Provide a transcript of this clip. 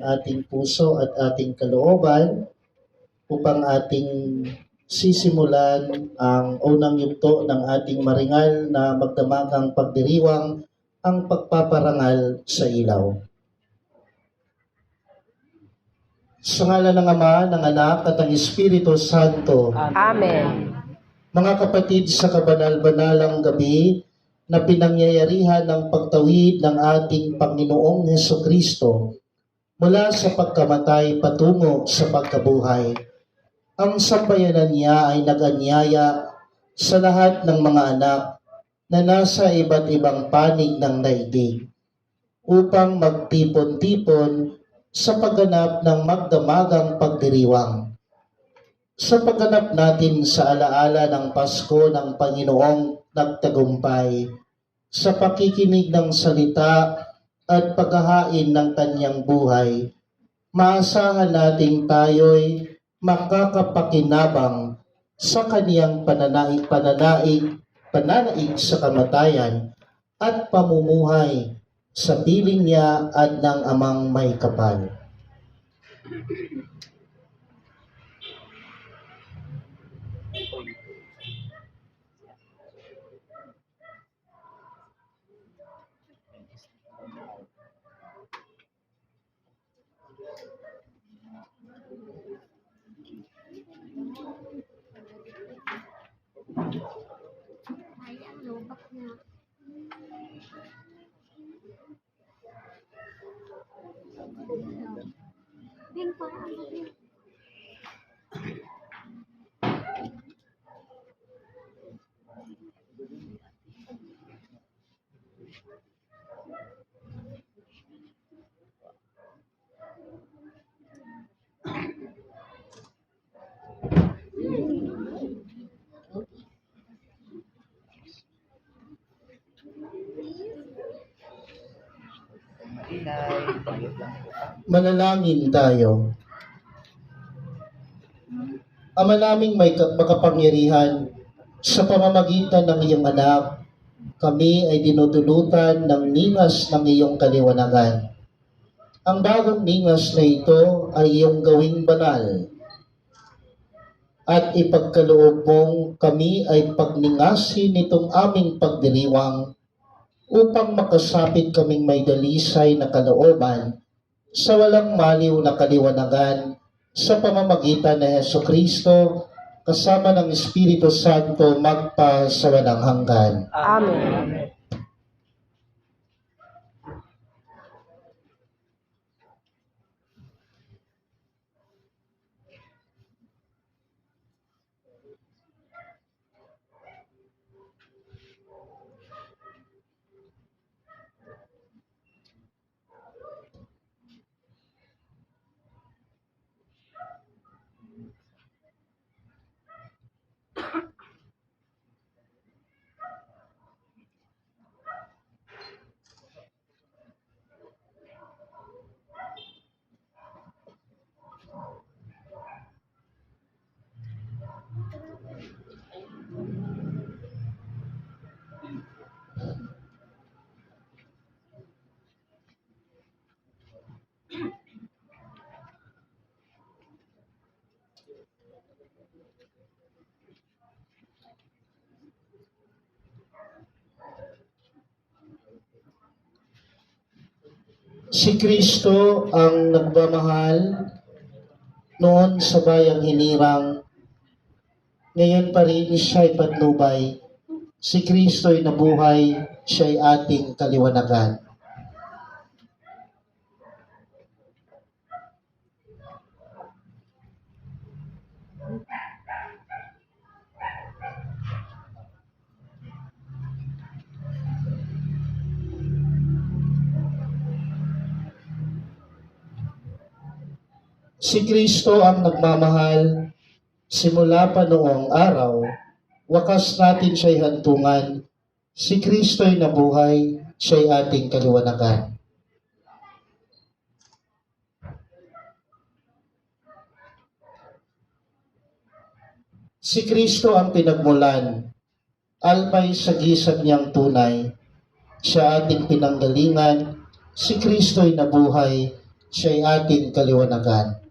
ating puso at ating kalooban upang ating sisimulan ang unang yugto ng ating maringal na magdamagang pagdiriwang, ang pagpaparangal sa ilaw. Sa ngalan ng Ama, ng Anak at ng Espiritu Santo. Amen. Mga kapatid, sa kabanal-banalang gabi na pinangyayarihan ng pagtawid ng ating Panginoong Hesukristo mula sa pagkamatay patungo sa pagkabuhay, ang sambayanan niya ay nag-anyaya sa lahat ng mga anak na nasa iba't ibang panig ng daigdig upang magtipon-tipon sa pagganap ng magdamagang pagdiriwang. Sa pagganap natin sa alaala ng Pasko ng Panginoong nagtagumpay, sa pakikinig ng salita at paghahain ng kanyang buhay, maasahan nating tayo'y makakapakinabang sa kaniyang pananaig sa kamatayan at pamumuhay sa piling niya at ng Amang may kapal. Manalangin tayo. Ama naming may makapangyarihan, sa pamamagitan ng iyong anak, kami ay dinudulutan ng ningas ng iyong kaliwanagan. Ang bagong ningas na ito ay iyong gawing banal at ipagkaloob mong kami ay pagningasin nitong aming pagdiriwang upang makasapit kaming may dalisay na kalooban sa walang maliw na kaliwanagan sa pamamagitan ni Hesukristo kasama ng Espiritu Santo magpa sa walang hanggan. Amen. Si Kristo ang nagmamahal noon sa bayang hinirang, ngayon pa rin siya'y patnubay. Si Kristo'y nabuhay, siya'y ating kaliwanagan. Si Kristo ang nagmamahal, simula pa noong araw, wakas natin siya'y hantungan. Si Kristo'y nabuhay, siya'y ating kaliwanagan. Si Kristo ang pinagmulan, alpay sa gisag niyang tunay. Siya ating pinanggalingan, si Kristo'y nabuhay, siya'y ating kaliwanagan.